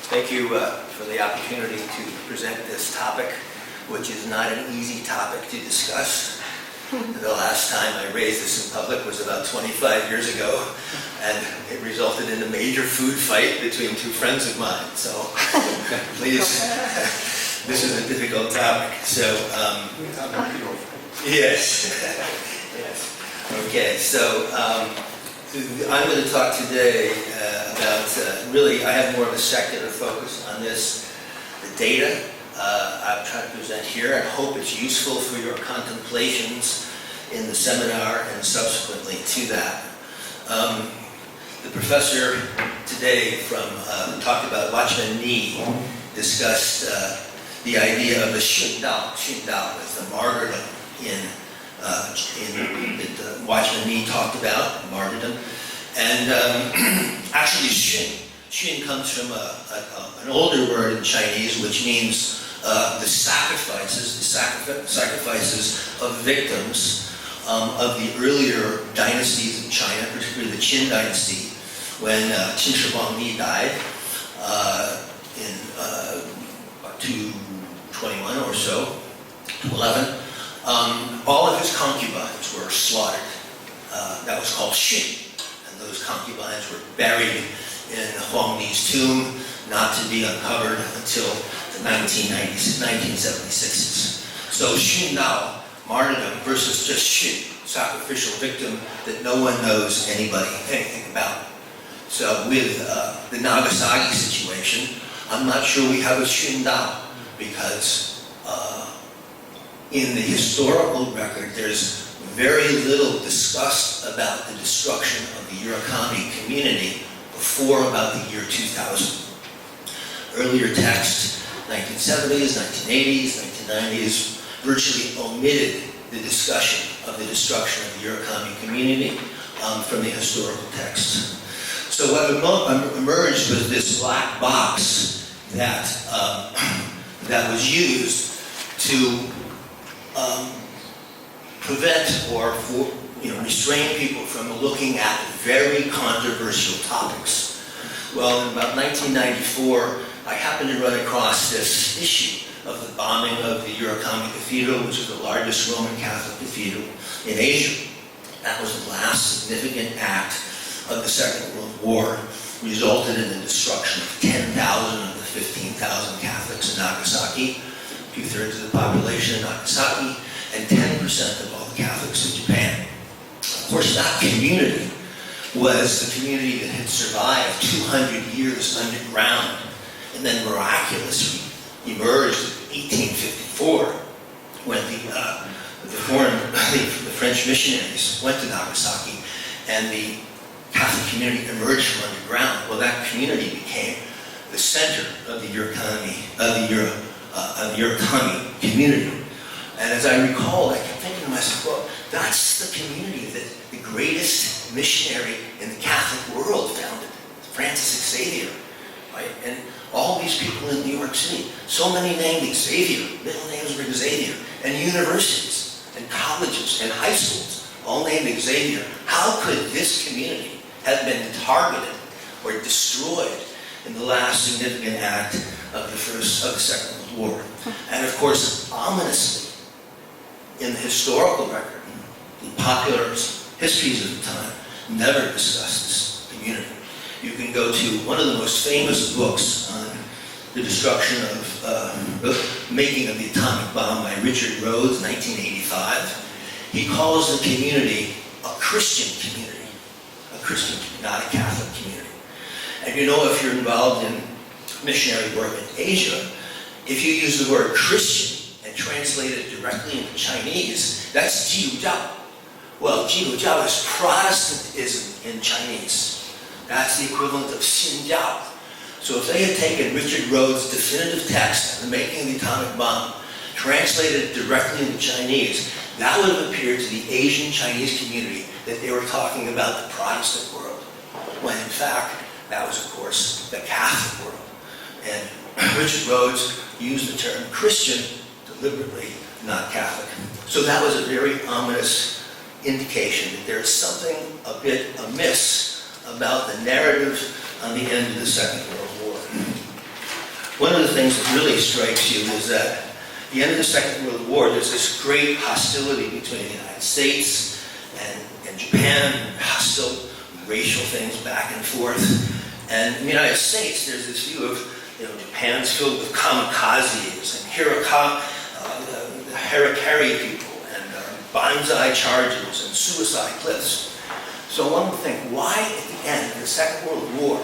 Thank you for the opportunity to present this topic, which is not an easy topic to discuss. The last time I raised this in public was about 25 years ago, and it resulted in a major food fight between two friends of mine. So please, this is a difficult topic. So, yes. Yes. Okay, so I'm going to talk today about, really, I have more of a secular focus on this, the data. I'll try to present here and hope it's useful for your contemplations in the seminar and subsequently to that. The professor today talked about Watchman Nee, discussed the idea of the Xundao. Xundao is the martyrdom that Watchman Nee talked about, martyrdom. And actually Xun comes from an older word in Chinese which means the sacrifices of victims of the earlier dynasties in China, particularly the Qin dynasty, when Qin Shi Huangdi died in 221 or so, 11. All of his concubines were slaughtered. That was called Xun. And those concubines were buried in Huangdi's tomb, not to be uncovered until the 1976s. So Xun Dao, martyrdom, versus just Xun, sacrificial victim that no one knows anything about. So with the Nagasaki situation, I'm not sure we have a Xun Dao, because in the historical record, there's very little discussed about the destruction of the Urakami community before about the year 2000. Earlier texts, 1970s, 1980s, 1990s, virtually omitted the discussion of the destruction of the Urakami community from the historical texts. So what emerged was this black box that was used to prevent or restrain people from looking at very controversial topics. Well, in about 1994, I happened to run across this issue of the bombing of the Urakami Cathedral, which is the largest Roman Catholic cathedral in Asia. That was the last significant act of the Second World War, resulted in the destruction of 10,000 of the 15,000 Catholics in Nagasaki, 2/3 of the population in Nagasaki, and 10% of all the Catholics in Japan. Of course, that community was the community that had survived 200 years underground and then miraculously emerged in 1854 when the French missionaries went to Nagasaki and the Catholic community emerged from underground. Well, that community became the center of the Urakami community. And as I recall, I kept thinking to myself, well, that's the community that the greatest missionary in the Catholic world founded, Francis Xavier, right? And all these people in New York City, so many named Xavier, middle names were Xavier, and universities, and colleges, and high schools, all named Xavier. How could this community have been targeted or destroyed in the last significant act of the Second World War? And of course, ominously, in the historical record, the popular histories of the time never discussed this community. You can go to one of the most famous books on the destruction of, the making of the atomic bomb by Richard Rhodes, 1985. He calls the community a Christian community, not a Catholic community. And you know, if you're involved in missionary work in Asia, if you use the word Christian and translate it directly into Chinese, that's Jiujiao. Well, Jiujiao is Protestantism in Chinese. That's the equivalent of Xinjiao. So if they had taken Richard Rhodes' definitive text on the making of the atomic bomb, translated it directly into Chinese, that would have appeared to the Asian Chinese community that they were talking about the Protestant world, when in fact, that was, of course, the Catholic world. And Richard Rhodes used the term Christian deliberately, not Catholic. So that was a very ominous indication that there is something a bit amiss about the narrative on the end of the Second World War. one of the things that really strikes you is that at the end of the Second World War, there's this great hostility between the United States and Japan, hostile racial things back and forth. And in the United States, there's this view of, Japan's filled with kamikazes and Harakiri people and banzai charges and suicide cliffs. So one would think, why at the end of the Second World War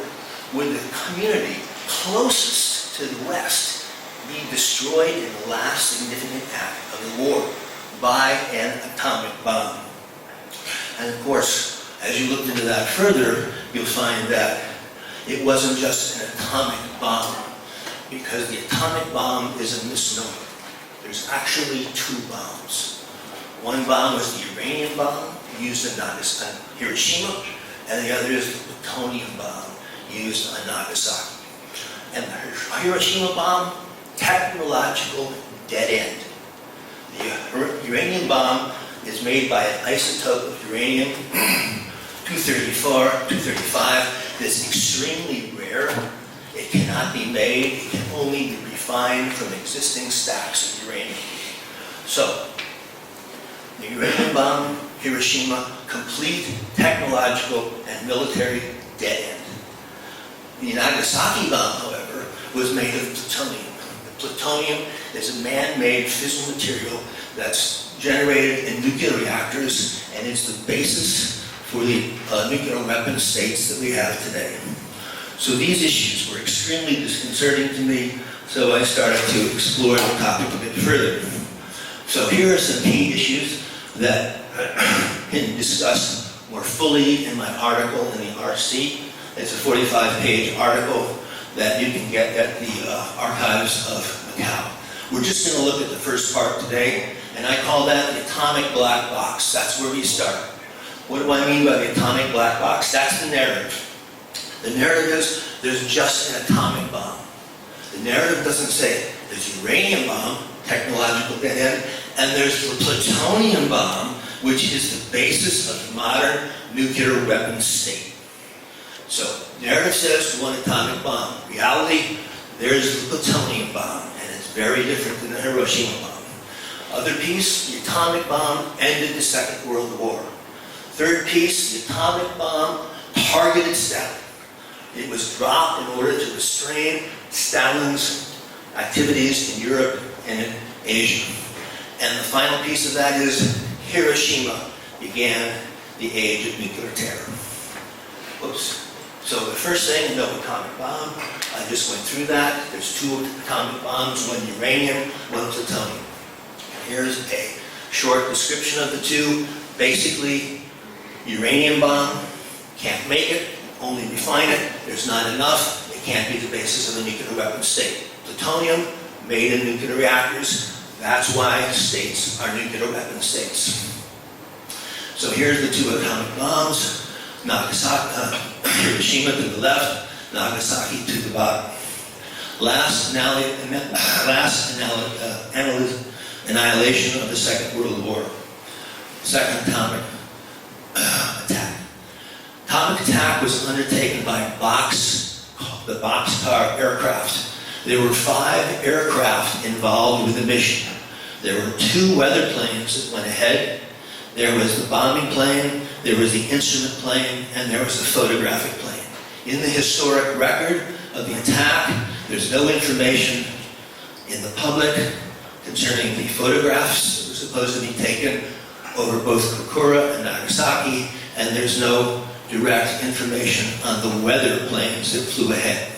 would the community closest to the West be destroyed in the last significant act of the war by an atomic bomb? And of course, as you looked into that further, you'll find that it wasn't just an atomic bomb, because the atomic bomb is a misnomer. There's actually two bombs. One bomb was the uranium bomb used in Hiroshima, and the other is the plutonium bomb used on Nagasaki. And the Hiroshima bomb, technological dead end. The uranium bomb is made by an isotope of uranium 235 that's extremely rare. It cannot be made, it can only be refined from existing stacks of uranium. So, the uranium bomb, Hiroshima, complete technological and military dead end. The Nagasaki bomb, however, was made of plutonium. The plutonium is a man-made fissile material that's generated in nuclear reactors, and it's the basis for the nuclear weapon states that we have today. So these issues were extremely disconcerting to me, so I started to explore the topic a bit further. So here are some key issues that I can discuss more fully in my article in the RC. It's a 45-page article that you can get at the archives of Macau. We're just going to look at the first part today, and I call that the atomic black box. That's where we start. What do I mean by the atomic black box? That's the narrative. The narrative is there's just an atomic bomb. The narrative doesn't say there's uranium bomb, technological dead end, and there's the plutonium bomb, which is the basis of the modern nuclear weapon state. So, narrative says one atomic bomb. Reality, there's the plutonium bomb, and it's very different than the Hiroshima bomb. Other piece, the atomic bomb ended the Second World War. Third piece, the atomic bomb targeted Stalin. It was dropped in order to restrain Stalin's activities in Europe and in Asia. And the final piece of that is Hiroshima began the age of nuclear terror. Oops. So the first thing, no atomic bomb. I just went through that. There's two atomic bombs, one uranium, one plutonium. Here's a short description of the two. Basically, uranium bomb, can't make it, only refine it, there's not enough, it can't be the basis of a nuclear weapon state. Plutonium, made in nuclear reactors, that's why states are nuclear weapon states. So here's the two atomic bombs, Nagasaki, Hiroshima to the left, Nagasaki to the bottom. Last annihilation of the Second World War. Second atomic attack. Atomic attack was undertaken by the boxcar aircraft. There were 5 aircraft involved with the mission. There were 2 weather planes that went ahead. There was the bombing plane, there was the instrument plane, and there was the photographic plane. In the historic record of the attack, there's no information in the public concerning the photographs that were supposed to be taken over both Kokura and Nagasaki, and there's no direct information on the weather planes that flew ahead.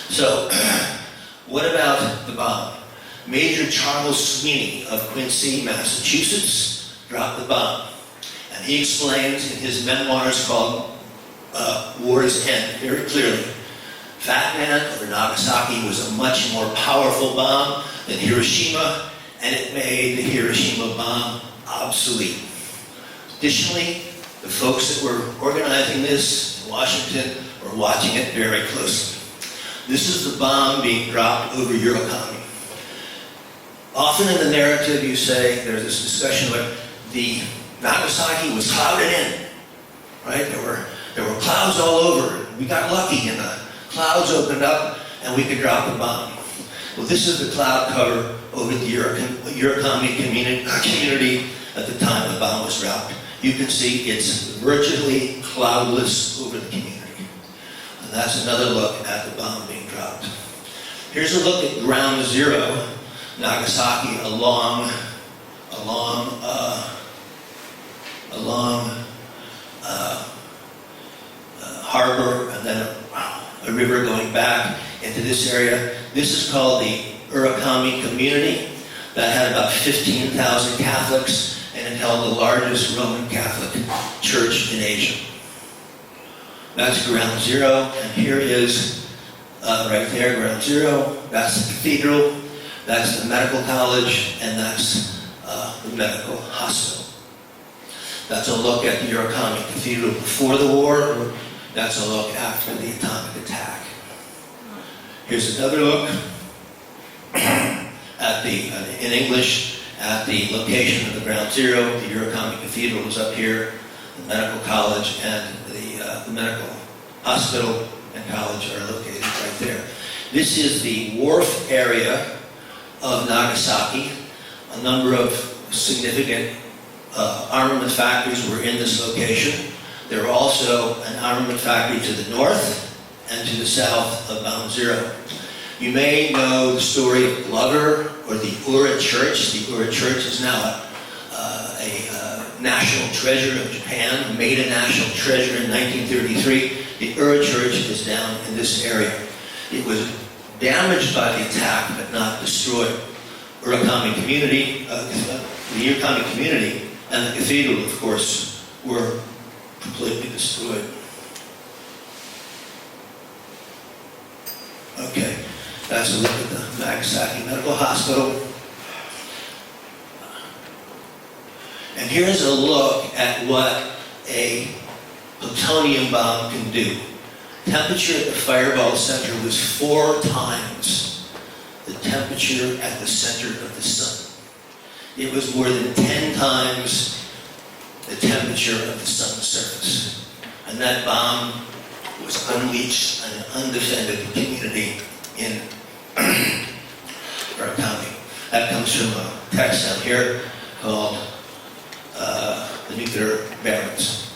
So, what about the bomb? Major Charles Sweeney of Quincy, Massachusetts, dropped the bomb. And he explains in his memoirs called War's End very clearly. Fat Man over Nagasaki was a much more powerful bomb than Hiroshima, and it made the Hiroshima bomb obsolete. Additionally, the folks that were organizing this in Washington were watching it very closely. This is the bomb being dropped over Eurocombi. Often in the narrative you say, there's this discussion about the Nagasaki was clouded in, right? There were clouds all over. We got lucky and the clouds opened up and we could drop a bomb. Well, this is the cloud cover over the Urakami community at the time the bomb was dropped. You can see it's virtually cloudless over the community. And that's another look at the bomb being dropped. Here's a look at Ground Zero, Nagasaki, along harbor, and then a river going back into this area. This is called the Urakami community. That had about 15,000 Catholics, and it held the largest Roman Catholic church in Asia. That's Ground Zero, and here is, right there, Ground Zero. That's the cathedral, that's the medical college, and that's the medical hospital. That's a look at the Urakami Cathedral before the war. That's a look after the atomic attack. Here's another look at in English, at the location of the Ground Zero. The Urakami Cathedral is up here. The medical college and the medical hospital and college are located right there. This is the wharf area of Nagasaki. A number of significant armament factories were in this location. There were also an armament factory to the north and to the south of Ground Zero. You may know the story of Glover or the Ura Church. The Ura Church is now a national treasure of Japan, made a national treasure in 1933. The Ura Church is down in this area. It was damaged by the attack, but not destroyed. The Urakami community and the cathedral, of course, were completely destroyed. Okay, that's a look at the Nagasaki Medical Hospital. And here's a look at what a plutonium bomb can do. Temperature at the fireball center was 4 times the temperature at the center of the sun. It was more than 10 times the temperature of the sun's surface. And that bomb was unleashed on an undefended community in Urakami. That comes from a text down here called The Nuclear Barons.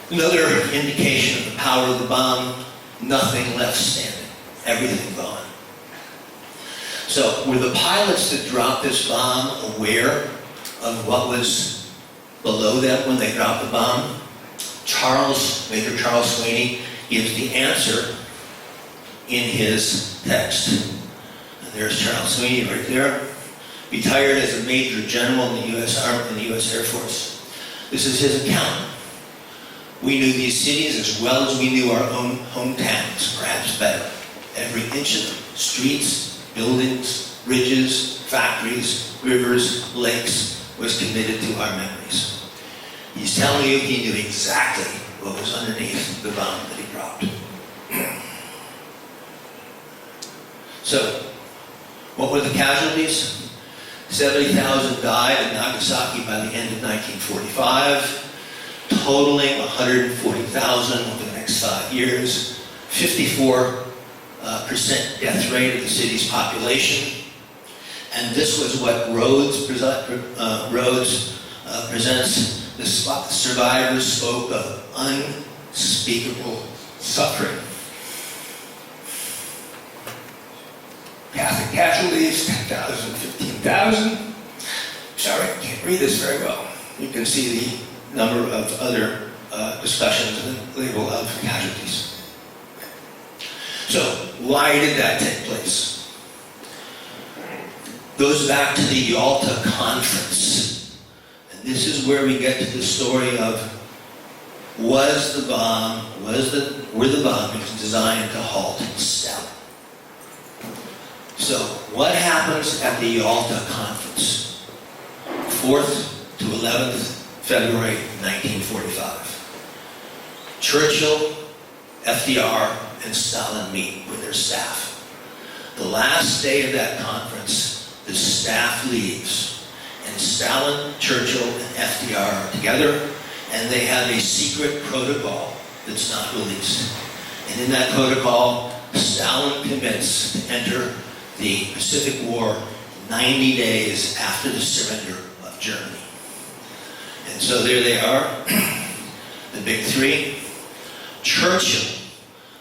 Another indication of the power of the bomb, nothing left standing, everything gone. So were the pilots that dropped this bomb aware of what was below them when they dropped the bomb? Major Charles Sweeney gives the answer in his text. And there's Charles Sweeney right there, retired as a major general in the U.S. Army and the U.S. Air Force. This is his account. We knew these cities as well as we knew our own hometowns, perhaps better. Every inch of them, streets, buildings, bridges, factories, rivers, lakes, was committed to our memories. He's telling you he knew exactly what was underneath the bomb that he dropped. So, what were the casualties? 70,000 died in Nagasaki by the end of 1945, totaling 140,000 over the next 5 years, 54% death rate of the city's population. And this was what Rhodes presents. The survivors spoke of unspeakable suffering. Catholic casualties, 10,000, 15,000. Sorry, I can't read this very well. You can see the number of other discussions and the label of casualties. So, why did that take place? Goes back to the Yalta Conference. And this is where we get to the story of were the bombings designed to halt Stalin? So, what happens at the Yalta Conference? 4th to 11th February 1945. Churchill, FDR, and Stalin meet with their staff. The last day of that conference, the staff leaves, and Stalin, Churchill, and FDR are together, and they have a secret protocol that's not released. And in that protocol, Stalin commits to enter the Pacific War 90 days after the surrender of Germany. And so there they are, the big three. Churchill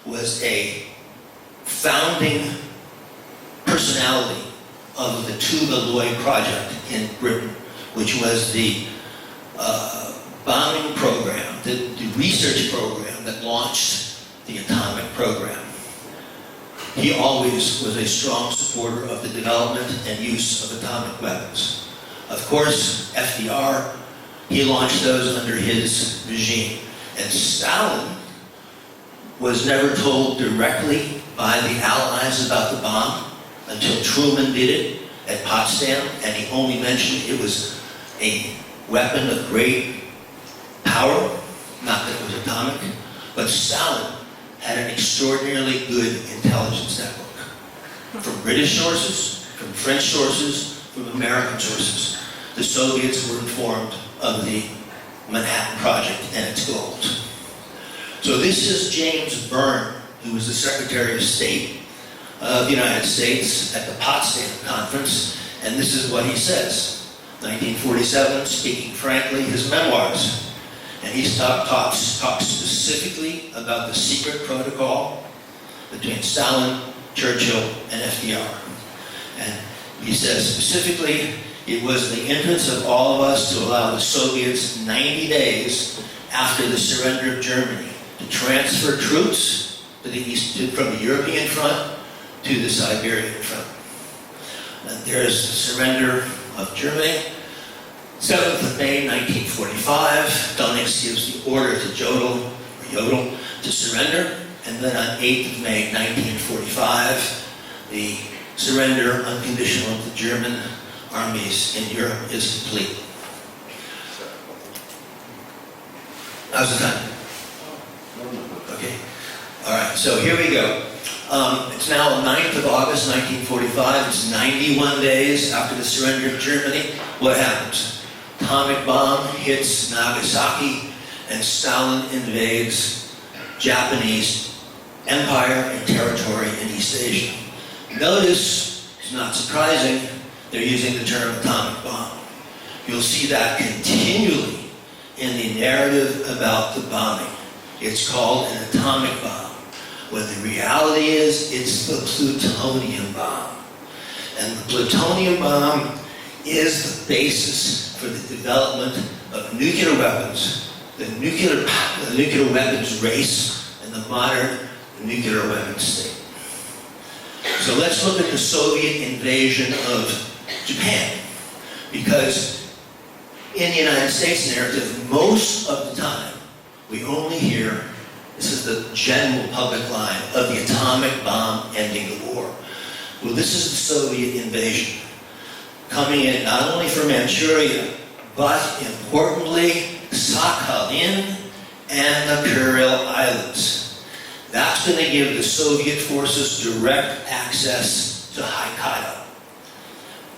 was a founding personality of the Tuvalu Project in Britain, which was the bombing program, the research program that launched the atomic program. He always was a strong supporter of the development and use of atomic weapons. Of course, FDR, he launched those under his regime. And Stalin was never told directly by the Allies about the bomb until Truman did it at Potsdam, and he only mentioned it was a weapon of great power, not that it was atomic, but Stalin had an extraordinarily good intelligence network. From British sources, from French sources, from American sources. The Soviets were informed of the Manhattan Project and its goals. So this is James Byrne, who was the Secretary of State of the United States at the Potsdam Conference, and this is what he says. 1947, speaking frankly, his memoirs. And he talks specifically about the secret protocol between Stalin, Churchill, and FDR. And he says specifically, it was the interest of all of us to allow the Soviets 90 days after the surrender of Germany to transfer troops to the east, from the European front to the Siberian front. And there's the surrender of Germany. 7th of May, 1945, Donetsk gives the order to Jodl to surrender, and then on 8th of May, 1945, the surrender unconditional of the German armies in Europe is complete. How's the time? Okay. All right, so here we go. It's now 9th of August, 1945. It's 91 days after the surrender of Germany. What happens? Atomic bomb hits Nagasaki, and Stalin invades Japanese empire and territory in East Asia. Notice, it's not surprising, they're using the term atomic bomb. You'll see that continually in the narrative about the bombing. It's called an atomic bomb, when the reality is it's the plutonium bomb. And the plutonium bomb is the basis for the development of nuclear weapons, the nuclear weapons race, and the modern nuclear weapons state. So let's look at the Soviet invasion of Japan, because in the United States narrative, most of the time, we only hear, this is the general public line, of the atomic bomb ending the war. Well, this is the Soviet invasion, coming in not only from Manchuria, but importantly, Sakhalin and the Kuril Islands. That's going to give the Soviet forces direct access to Hokkaido.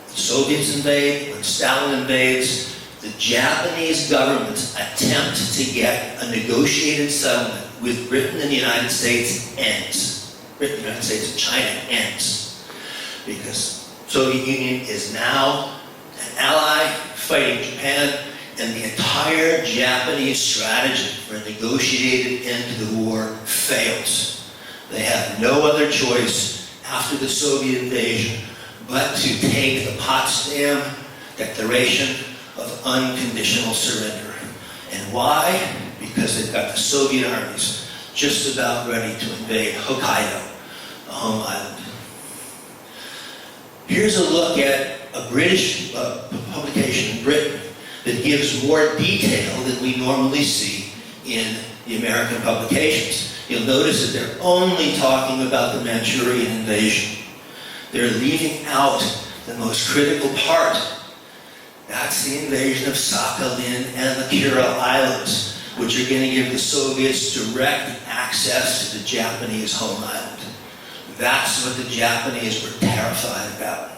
The Soviets invade, when Stalin invades, the Japanese government's attempt to get a negotiated settlement with Britain and the United States ends. Britain, the United States, and China ends. Because Soviet Union is now an ally fighting Japan, and the entire Japanese strategy for a negotiated end to the war fails. They have no other choice after the Soviet invasion but to take the Potsdam Declaration of unconditional surrender. And why? Because they've got the Soviet armies just about ready to invade Hokkaido, the home island. Here's a look at a British publication in Britain that gives more detail than we normally see in the American publications. You'll notice that they're only talking about the Manchurian invasion. They're leaving out the most critical part. That's the invasion of Sakhalin and the Kuril Islands, which are going to give the Soviets direct access to the Japanese home island. That's what the Japanese were terrified about.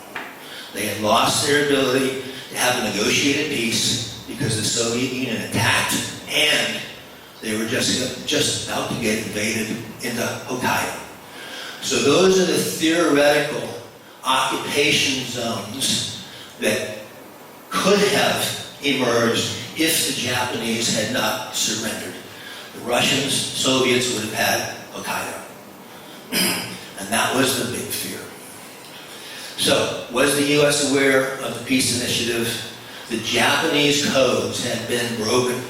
They had lost their ability to have a negotiated peace because the Soviet Union attacked, and they were just about to get invaded into Hokkaido. So those are the theoretical occupation zones that could have emerged if the Japanese had not surrendered. The Russians, Soviets would have had Hokkaido. And that was the big fear. So, was the U.S. aware of the peace initiative? The Japanese codes had been broken.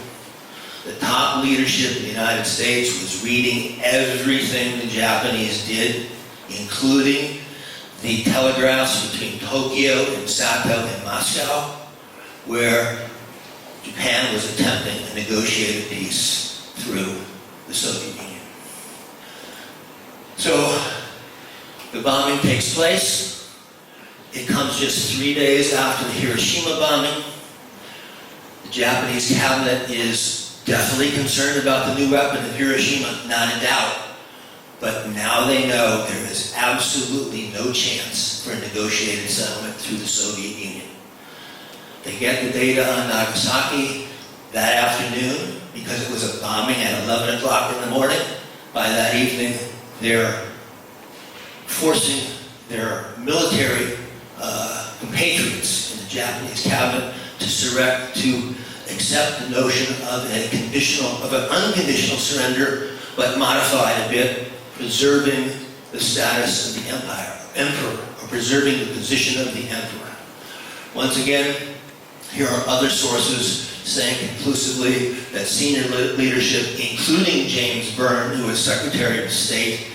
The top leadership in the United States was reading everything the Japanese did, including the telegraphs between Tokyo and Sato and Moscow, where Japan was attempting a negotiated peace through the Soviet Union. So, the bombing takes place. It comes just 3 days after the Hiroshima bombing. The Japanese cabinet is definitely concerned about the new weapon of Hiroshima, not a doubt. But now they know there is absolutely no chance for a negotiated settlement through the Soviet Union. They get the data on Nagasaki that afternoon because it was a bombing at 11 o'clock in the morning. By that evening, they're forcing their military compatriots in the Japanese cabinet to accept the notion of an unconditional surrender, but modified a bit, preserving the status of the emperor, or preserving the position of the emperor. Once again, here are other sources saying conclusively that senior leadership, including James Byrne, who was Secretary of State,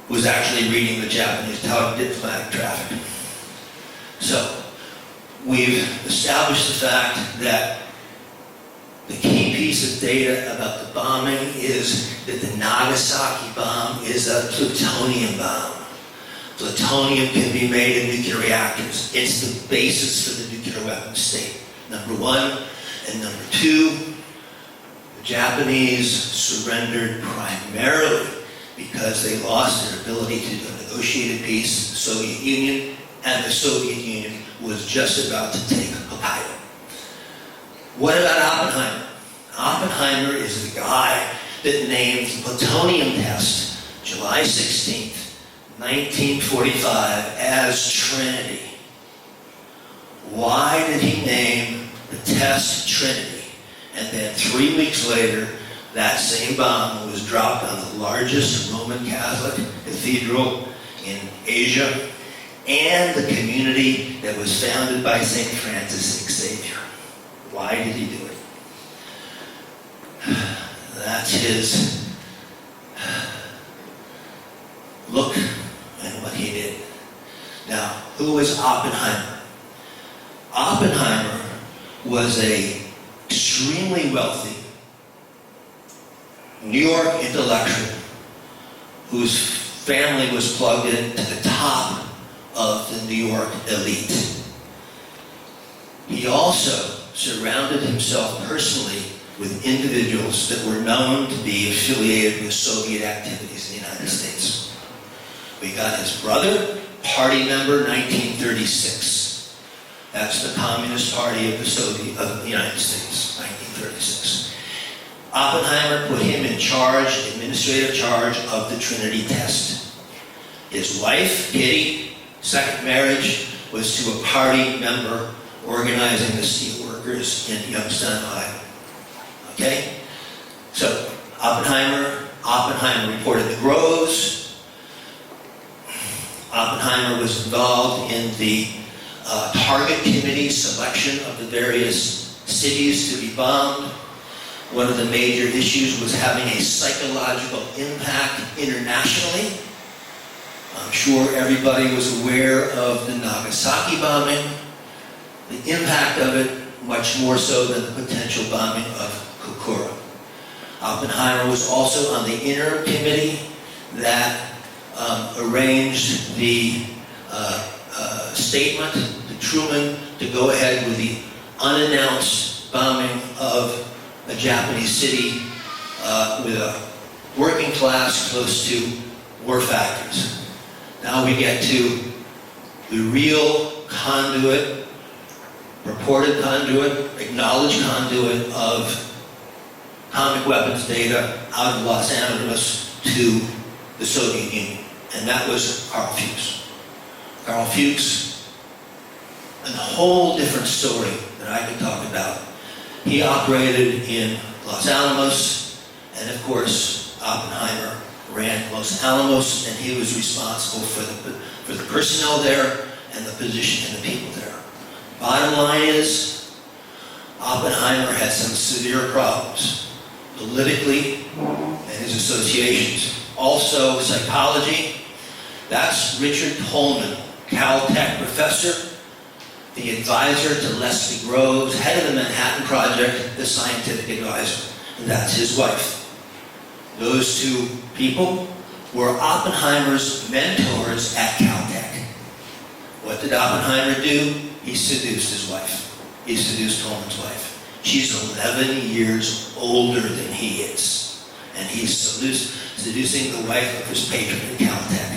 was actually reading the Japanese diplomatic traffic. So, we've established the fact that the key piece of data about the bombing is that the Nagasaki bomb is a plutonium bomb. Plutonium can be made in nuclear reactors. It's the basis for the nuclear weapons state, number one. And number two, the Japanese surrendered primarily because they lost their ability to do a negotiated peace with the Soviet Union, and the Soviet Union was just about to take Hokkaido. What about Oppenheimer? Oppenheimer is the guy that named the plutonium test, July 16th, 1945, as Trinity. Why did he name the test Trinity? And then 3 weeks later, that same bomb was dropped on the largest Roman Catholic cathedral in Asia and the community that was founded by St. Francis Xavier. Why did he do it? That's his look at what he did. Now, who was Oppenheimer? Oppenheimer was an extremely wealthy New York intellectual whose family was plugged into the top of the New York elite. He also surrounded himself personally with individuals that were known to be affiliated with Soviet activities in the United States. We got his brother, party member, 1936. That's the Communist Party of the United States, 1936. Oppenheimer put him in charge, administrative charge of the Trinity test. His wife, Kitty, second marriage, was to a party member organizing the steelworkers in Youngstown, Ohio. Okay? So, Oppenheimer reported the Groves. Oppenheimer was involved in the target committee selection of the various cities to be bombed. One of the major issues was having a psychological impact internationally. I'm sure everybody was aware of the Nagasaki bombing, the impact of it much more so than the potential bombing of Kokura. Oppenheimer was also on the interim committee that arranged the statement to Truman to go ahead with the unannounced bombing of a Japanese city with a working class close to war factories. Now we get to the real conduit, purported conduit, acknowledged conduit of atomic weapons data out of Los Angeles to the Soviet Union. and that was Carl Fuchs. Carl Fuchs, a whole different story that I could talk about. He operated in Los Alamos, and of course, Oppenheimer ran Los Alamos, and he was responsible for the personnel there and the position and the people there. Bottom line is, Oppenheimer had some severe problems, politically and his associations. Also, psychology. That's Richard Tolman, Caltech professor, the advisor to Leslie Groves, head of the Manhattan Project, the scientific advisor. And that's his wife. Those two people were Oppenheimer's mentors at Caltech. What did Oppenheimer do? He seduced his wife. He seduced Tolman's wife. She's 11 years older than he is. And he's seducing the wife of his patron at Caltech.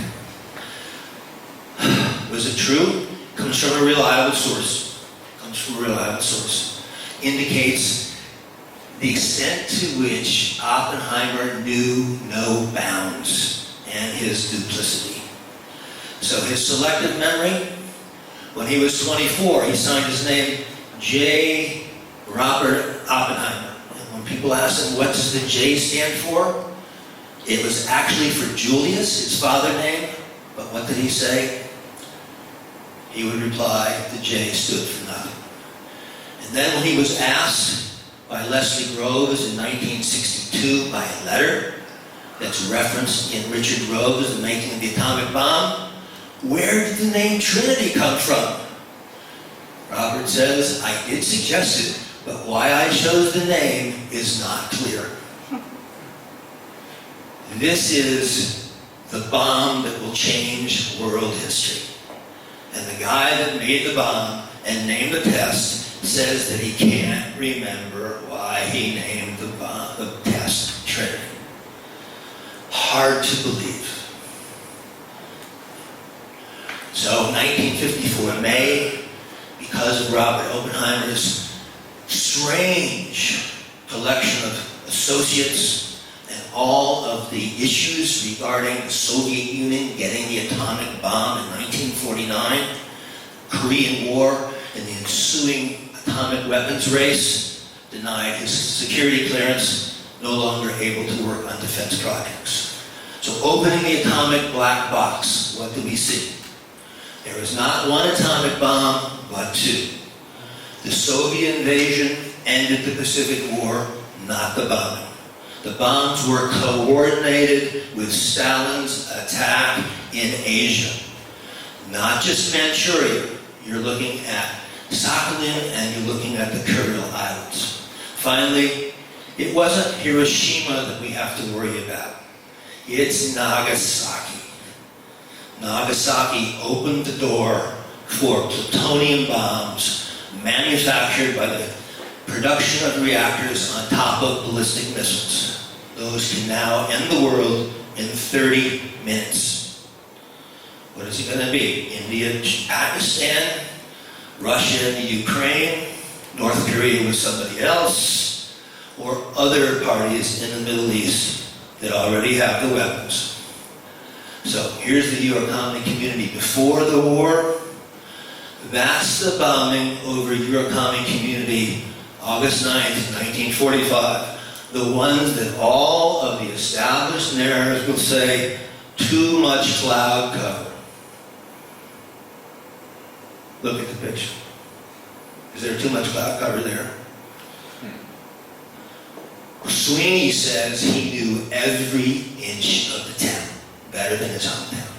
Was it true? Comes from a reliable source. Indicates the extent to which Oppenheimer knew no bounds and his duplicity. So his selective memory, when he was 24, he signed his name J. Robert Oppenheimer. And when people asked him, what does the J stand for? It was actually for Julius, his father's name. But what did he say? He would reply, the J stood for nothing. And then when he was asked by Leslie Groves in 1962 by a letter that's referenced in Richard Groves, The Making of the Atomic Bomb, where did the name Trinity come from? Robert says, I did suggest it, but why I chose the name is not clear. This is the bomb that will change world history. And the guy that made the bomb and named the test says that he can't remember why he named the bomb, the test Trinity. Hard to believe. So 1954 May, because of Robert Oppenheimer's strange collection of associates and all of the issues regarding the Soviet Union getting the atomic bomb in 1949, Korean War, and the ensuing atomic weapons race, denied his security clearance, no longer able to work on defense projects. So opening the atomic black box, what do we see? There was not one atomic bomb, but two. The Soviet invasion ended the Pacific War, not the bombing. The bombs were coordinated with Stalin's attack in Asia. Not just Manchuria. You're looking at Sakhalin and you're looking at the Kuril Islands. Finally, it wasn't Hiroshima that we have to worry about. It's Nagasaki. Nagasaki opened the door for plutonium bombs manufactured by the production of reactors on top of ballistic missiles. Those can now end the world in 30 minutes. What is it going to be? India, Pakistan, Russia and the Ukraine, North Korea with somebody else, or other parties in the Middle East that already have the weapons. So here's the Eurocommunist community before the war. That's the bombing over Eurocommunist community, August 9th, 1945. The ones that all of the established narratives will say, too much cloud cover. Look at the picture. Is there too much cloud cover there? Sweeney says he knew every inch of the town better than his hometown.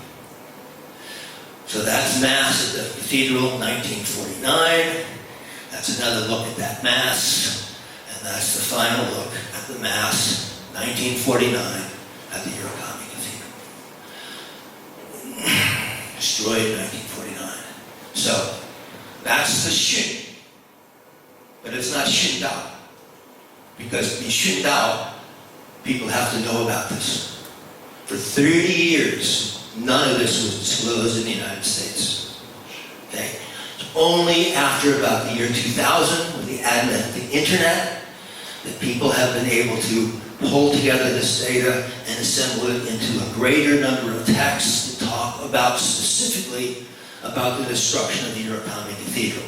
So that's Mass at the Cathedral, 1949. That's another look at that Mass. And that's the final look at the Mass, 1949, at the Eurocommunist Cathedral. Destroyed in 1949. So, that's the Shin. But it's not Shindao. Because in Shindao, people have to know about this. For 30 years, none of this was disclosed in the United States. Okay? It's only after about the year 2000, with the advent of the internet, that people have been able to pull together this data and assemble it into a greater number of texts to talk about specifically about the destruction of the Murakami Cathedral.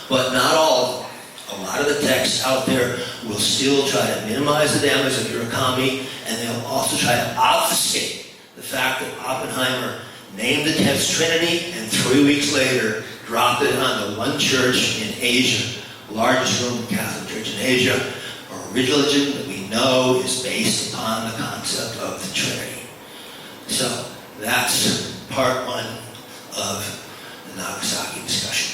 But not all of them. A lot of the texts out there will still try to minimize the damage of Murakami, and they'll also try to obfuscate the fact that Oppenheimer named the 10th Trinity and 3 weeks later dropped it on the one church in Asia, the largest Roman Catholic church in Asia, a religion that we know is based upon the concept of the Trinity. So that's part one of the Nagasaki discussion.